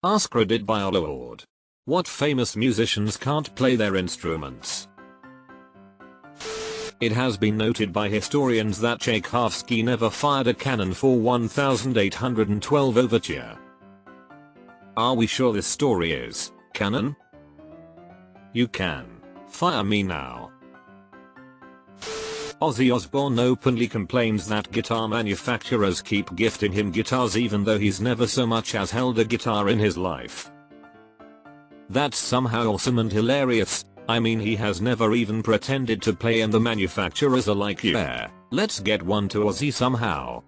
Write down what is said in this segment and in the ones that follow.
AskReddit Biolord. What famous musicians can't play their instruments? It has been noted by historians that Tchaikovsky never fired a cannon for 1812 overture. Are we sure this story is canon? You can fire me now. Ozzy Osbourne openly complains that guitar manufacturers keep gifting him guitars even though he's never so much as held a guitar in his life. That's somehow awesome and hilarious. I mean, he has never even pretended to play and the manufacturers are like, yeah, let's get one to Ozzy somehow.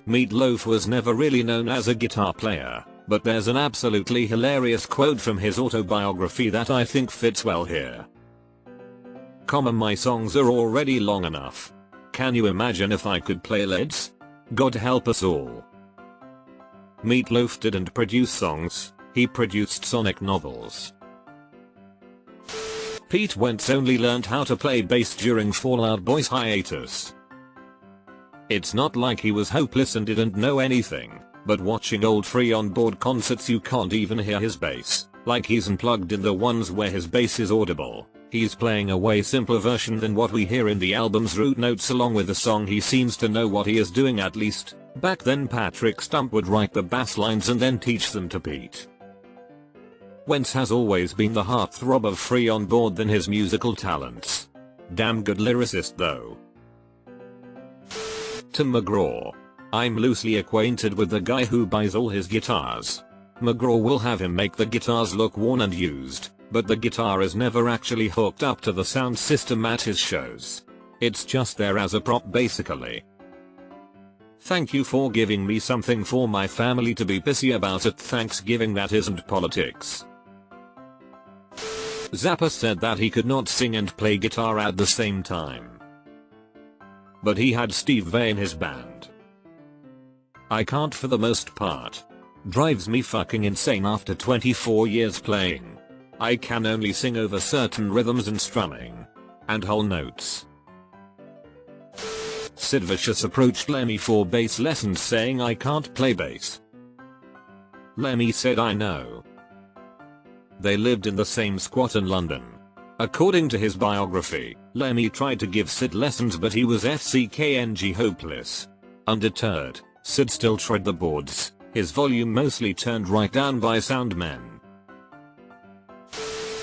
Meatloaf was never really known as a guitar player, but there's an absolutely hilarious quote from his autobiography that I think fits well here. My songs are already long enough. Can you imagine if I could play leads? God help us all. Meatloaf didn't produce songs, he produced sonic novels. Pete Wentz only learned how to play bass during Fall Out Boy's hiatus. It's not like he was hopeless and didn't know anything, but watching old Free on Board concerts you can't even hear his bass, like he's unplugged in the ones where his bass is audible. He's playing a way simpler version than what we hear in the album's root notes. Along with the song, he seems to know what he is doing, at least. Back then Patrick Stump would write the bass lines and then teach them to Pete. Wentz has always been the heartthrob of Free on Board than his musical talents. Damn good lyricist though. Tim McGraw. I'm loosely acquainted with the guy who buys all his guitars. McGraw will have him make the guitars look worn and used, but the guitar is never actually hooked up to the sound system at his shows. It's just there as a prop basically. Thank you for giving me something for my family to be pissy about at Thanksgiving that isn't politics. Zappa said that he could not sing and play guitar at the same time. But he had Steve Vai in his band. I can't for the most part. Drives me fucking insane after 24 years playing. I can only sing over certain rhythms and strumming. And whole notes. Sid Vicious approached Lemmy for bass lessons saying I can't play bass. Lemmy said I know. They lived in the same squat in London. According to his biography, Lemmy tried to give Sid lessons but he was FCKNG hopeless. Undeterred, Sid still tried the boards, his volume mostly turned right down by sound men.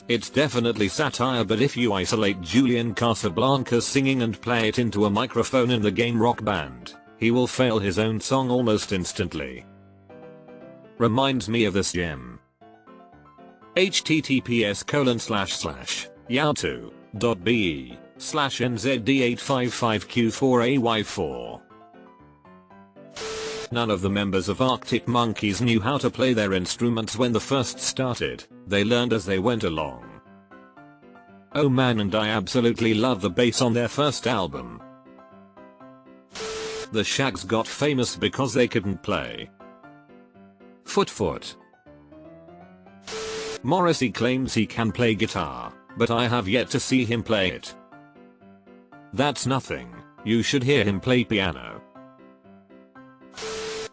It's definitely satire, but if you isolate Julian Casablancas singing and play it into a microphone in the game Rock Band, he will fail his own song almost instantly. Reminds me of this gem. https://yahoo.be/nzd855q4ay4. None of the members of Arctic Monkeys knew how to play their instruments when they first started, they learned as they went along. Oh man, and I absolutely love the bass on their first album. The Shags got famous because they couldn't play. Foot. Morrissey claims he can play guitar, but I have yet to see him play it. That's nothing, you should hear him play piano.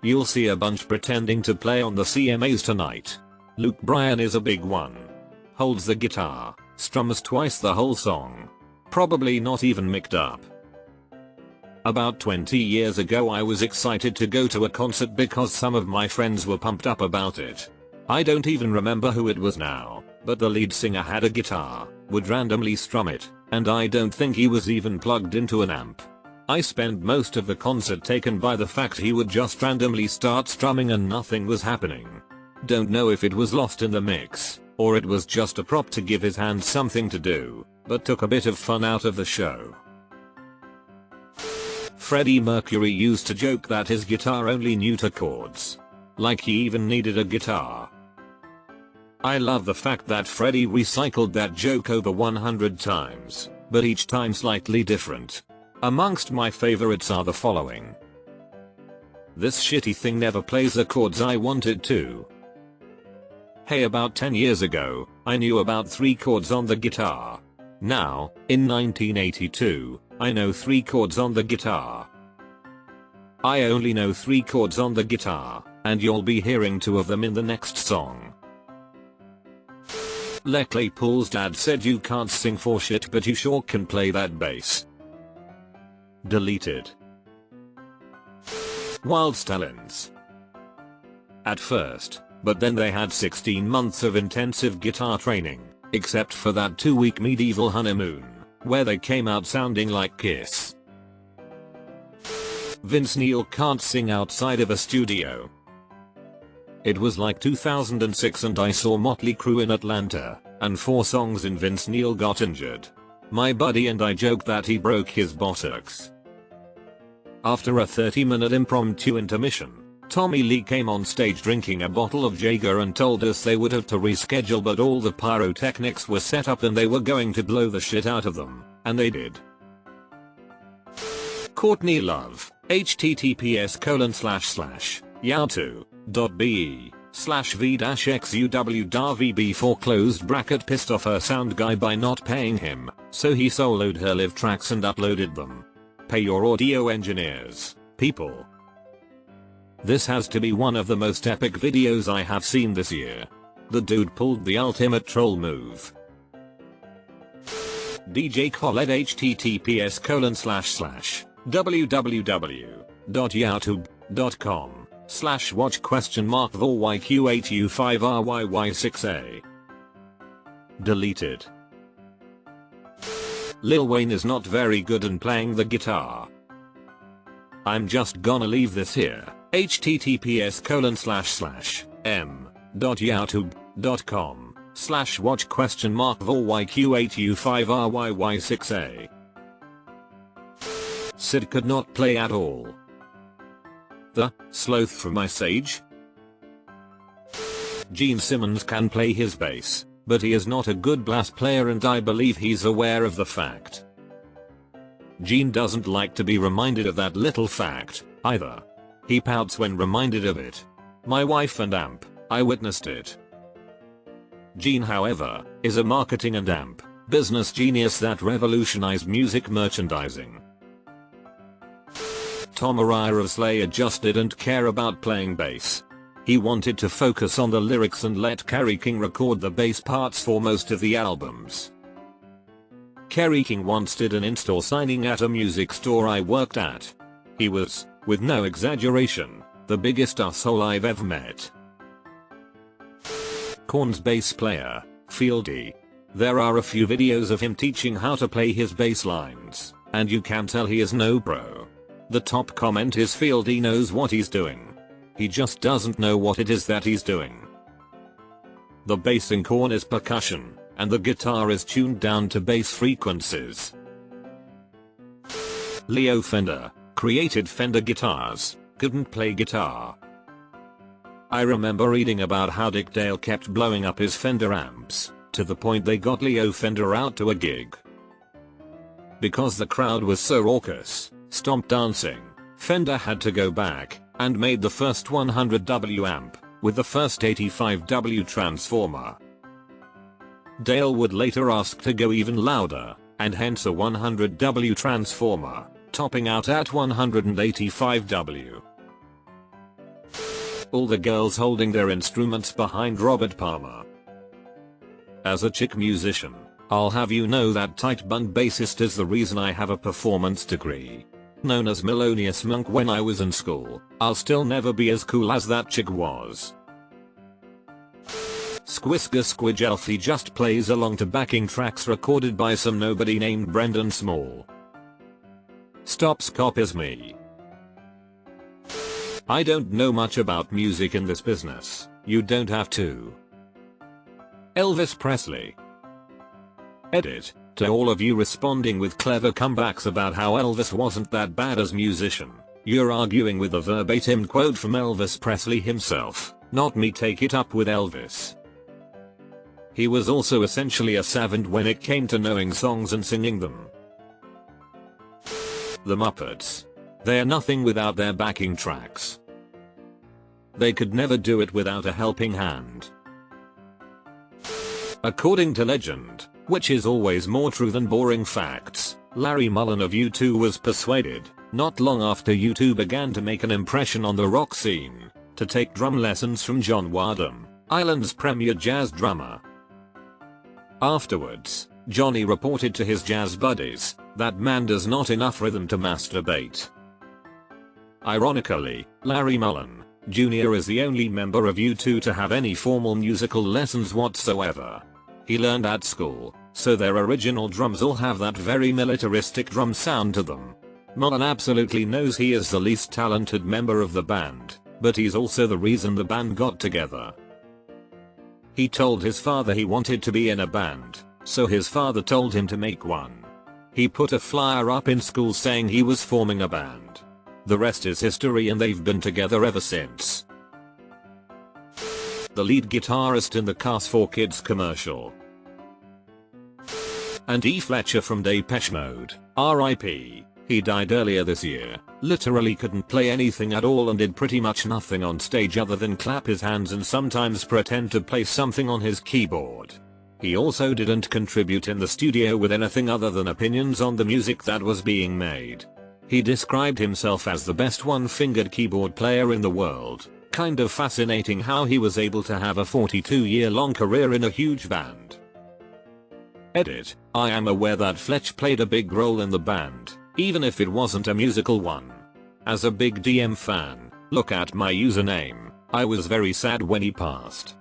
You'll see a bunch pretending to play on the CMAs tonight. Luke Bryan is a big one. Holds the guitar, strums twice the whole song. Probably not even mixed up. About 20 years ago I was excited to go to a concert because some of my friends were pumped up about it. I don't even remember who it was now, but the lead singer had a guitar, would randomly strum it, and I don't think he was even plugged into an amp. I spent most of the concert taken by the fact he would just randomly start strumming and nothing was happening. Don't know if it was lost in the mix, or it was just a prop to give his hands something to do, but took a bit of fun out of the show. Freddie Mercury used to joke that his guitar only knew 2 chords. Like he even needed a guitar. I love the fact that Freddie recycled that joke over 100 times, but each time slightly different. Amongst my favorites are the following. This shitty thing never plays the chords I want it to. Hey, about 10 years ago, I knew about 3 chords on the guitar. Now, in 1982, I know 3 chords on the guitar. I only know 3 chords on the guitar, and you'll be hearing 2 of them in the next song. Les Claypool's dad said you can't sing for shit, but you sure can play that bass. Deleted. Wild talents. At first, but then they had 16 months of intensive guitar training, except for that 2-week medieval honeymoon, where they came out sounding like Kiss. Vince Neil can't sing outside of a studio. It was like 2006 and I saw Motley Crue in Atlanta, and 4 songs in Vince Neil got injured. My buddy and I joked that he broke his buttocks. After a 30-minute impromptu intermission, Tommy Lee came on stage drinking a bottle of Jaeger and told us they would have to reschedule, but all the pyrotechnics were set up and they were going to blow the shit out of them, and they did. Courtney Love, https://yahoo.be/v-xuw-vb pissed off her sound guy by not paying him, so he soloed her live tracks and uploaded them. Pay your audio engineers, people. This has to be one of the most epic videos I have seen this year. The dude pulled the ultimate troll move. DJ Khaled https://www.youtube.com/watch?VOYQ8U5RYY6A. Deleted. Lil Wayne is not very good in playing the guitar. I'm just gonna leave this here. https://m.youtube.com/watch?VOYQ8U5RYY6A. Sid could not play at all. The sloth from my sage? Gene Simmons can play his bass, but he is not a good bass player, and I believe he's aware of the fact. Gene doesn't like to be reminded of that little fact, either. He pouts when reminded of it. My wife and amp, I witnessed it. Gene, however, is a marketing and amp business genius that revolutionized music merchandising. Tom Araya of Slayer just didn't care about playing bass. He wanted to focus on the lyrics and let Kerry King record the bass parts for most of the albums. Kerry King once did an in-store signing at a music store I worked at. He was, with no exaggeration, the biggest asshole I've ever met. Korn's bass player, Fieldy. There are a few videos of him teaching how to play his bass lines, and you can tell he is no pro. The top comment is Fieldy knows what he's doing. He just doesn't know what it is that he's doing. The bass in Korn is percussion, and the guitar is tuned down to bass frequencies. Leo Fender, created Fender guitars, couldn't play guitar. I remember reading about how Dick Dale kept blowing up his Fender amps, to the point they got Leo Fender out to a gig. Because the crowd was so raucous, stomp dancing, Fender had to go back and made the first 100W amp, with the first 85W transformer. Dale would later ask to go even louder, and hence a 100W transformer, topping out at 185W. All the girls holding their instruments behind Robert Palmer. As a chick musician, I'll have you know that tight bun bassist is the reason I have a performance degree. Known as Melodious Monk when I was in school, I'll still never be as cool as that chick was. Squiska Squidgelfy just plays along to backing tracks recorded by some nobody named Brendan Small. Stops copies me. I don't know much about music in this business, you don't have to. Elvis Presley. Edit. To all of you responding with clever comebacks about how Elvis wasn't that bad as musician, you're arguing with a verbatim quote from Elvis Presley himself, not me. Take it up with Elvis. He was also essentially a savant when it came to knowing songs and singing them. The Muppets. They're nothing without their backing tracks. They could never do it without a helping hand. According to legend, which is always more true than boring facts, Larry Mullen of U2 was persuaded, not long after U2 began to make an impression on the rock scene, to take drum lessons from John Wadham, Ireland's premier jazz drummer. Afterwards, Johnny reported to his jazz buddies that man does not enough rhythm to masturbate. Ironically, Larry Mullen Jr. is the only member of U2 to have any formal musical lessons whatsoever. He learned at school, so their original drums all have that very militaristic drum sound to them. Mullen absolutely knows he is the least talented member of the band, but he's also the reason the band got together. He told his father he wanted to be in a band, so his father told him to make one. He put a flyer up in school saying he was forming a band. The rest is history, and they've been together ever since. The lead guitarist in the Cars 4 Kids commercial. And E. Fletcher from Depeche Mode, R.I.P. He died earlier this year, literally couldn't play anything at all and did pretty much nothing on stage other than clap his hands and sometimes pretend to play something on his keyboard. He also didn't contribute in the studio with anything other than opinions on the music that was being made. He described himself as the best one-fingered keyboard player in the world. Kind of fascinating how he was able to have a 42-year-long career in a huge band. Edit: I am aware that Fletch played a big role in the band, even if it wasn't a musical one. As a big DM fan, look at my username. I was very sad when he passed.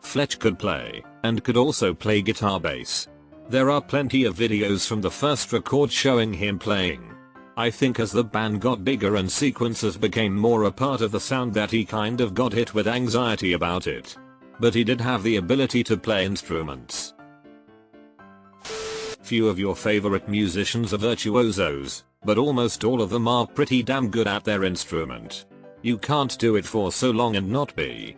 Fletch could play, and could also play guitar bass. There are plenty of videos from the first record showing him playing. I think as the band got bigger and sequences became more a part of the sound that he kind of got hit with anxiety about it. But he did have the ability to play instruments. Few of your favorite musicians are virtuosos, but almost all of them are pretty damn good at their instrument. You can't do it for so long and not be.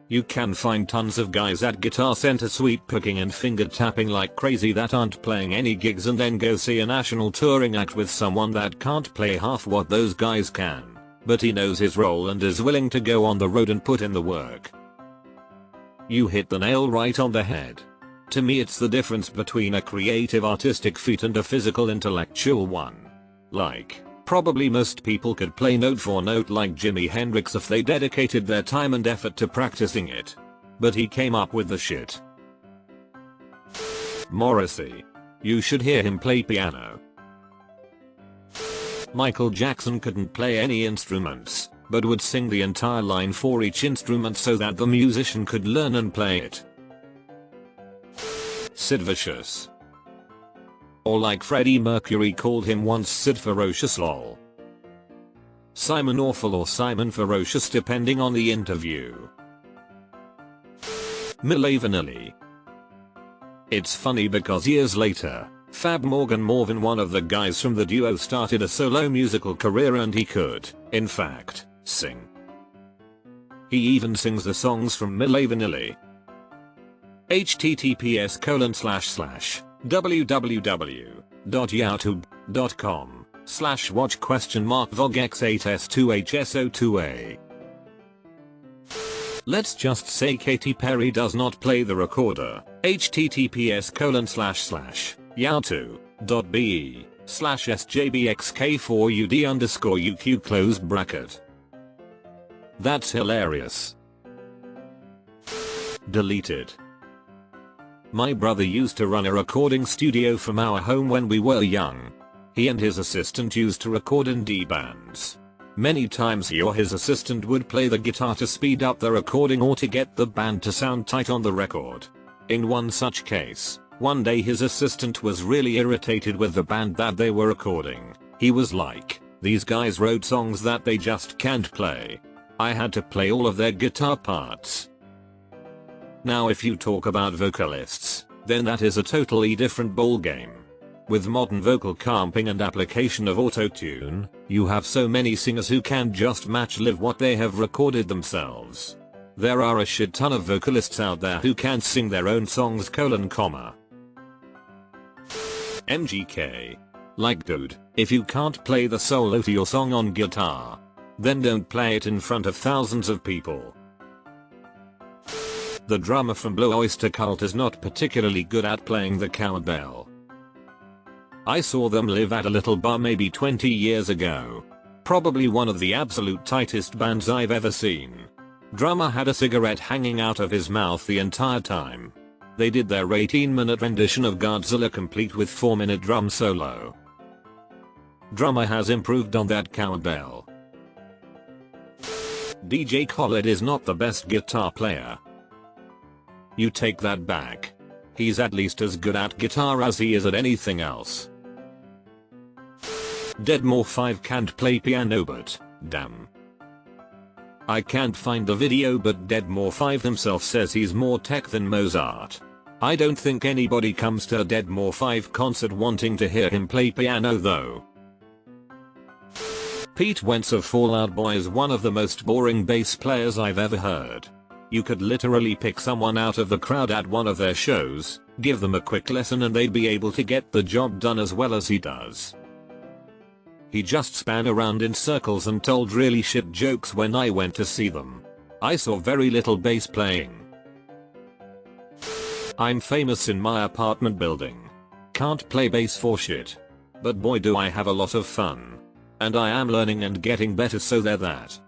You can find tons of guys at Guitar Center sweet cooking and finger tapping like crazy that aren't playing any gigs and then go see a national touring act with someone that can't play half what those guys can, but he knows his role and is willing to go on the road and put in the work. You hit the nail right on the head. To me, it's the difference between a creative artistic feat and a physical intellectual one. Like, probably most people could play note for note like Jimi Hendrix if they dedicated their time and effort to practicing it. But he came up with the shit. Morrissey. You should hear him play piano. Michael Jackson couldn't play any instruments, but would sing the entire line for each instrument so that the musician could learn and play it. Sid Vicious. Or like Freddie Mercury called him once, Sid Ferocious lol. Simon Awful or Simon Ferocious depending on the interview. Milli Vanilli. It's funny because years later, Fab Morgan, one of the guys from the duo, started a solo musical career and he could, in fact, sing. He even sings the songs from Milli Vanilli. https://www.youtube.com/watch?vogx8s2hso2a. Let's just say Katy Perry does not play the recorder. https://yahoo.be/sjbxk4ud_uq. That's hilarious. Deleted. My brother used to run a recording studio from our home when we were young. He and his assistant used to record indie bands. Many times he or his assistant would play the guitar to speed up the recording or to get the band to sound tight on the record. In one such case, one day his assistant was really irritated with the band that they were recording. He was like, "These guys wrote songs that they just can't play. I had to play all of their guitar parts." Now if you talk about vocalists, then that is a totally different ballgame. With modern vocal comping and application of auto-tune, you have so many singers who can just match live what they have recorded themselves. There are a shit ton of vocalists out there who can sing their own songs : MGK. Like dude, if you can't play the solo to your song on guitar, then don't play it in front of thousands of people. The drummer from Blue Oyster Cult is not particularly good at playing the cowbell. I saw them live at a little bar maybe 20 years ago. Probably one of the absolute tightest bands I've ever seen. Drummer had a cigarette hanging out of his mouth the entire time. They did their 18-minute rendition of Godzilla complete with 4-minute drum solo. Drummer has improved on that cowbell. DJ Khaled is not the best guitar player. You take that back. He's at least as good at guitar as he is at anything else. Deadmore 5 can't play piano but, damn. I can't find the video but Deadmore 5 himself says he's more tech than Mozart. I don't think anybody comes to a Deadmore 5 concert wanting to hear him play piano though. Pete Wentz of Fall Out Boy is one of the most boring bass players I've ever heard. You could literally pick someone out of the crowd at one of their shows, give them a quick lesson and they'd be able to get the job done as well as he does. He just span around in circles and told really shit jokes when I went to see them. I saw very little bass playing. I'm famous in my apartment building. Can't play bass for shit. But boy do I have a lot of fun. And I am learning and getting better so there's that.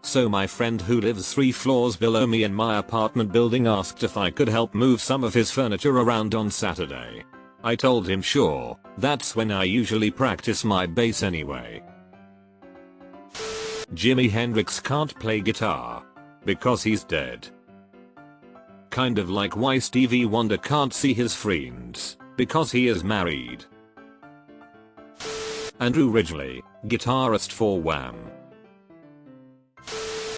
So my friend who lives 3 floors below me in my apartment building asked if I could help move some of his furniture around on Saturday. I told him sure, that's when I usually practice my bass anyway. Jimi Hendrix can't play guitar. Because he's dead. Kind of like why Stevie Wonder can't see his friends, because he is married. Andrew Ridgeley, guitarist for Wham,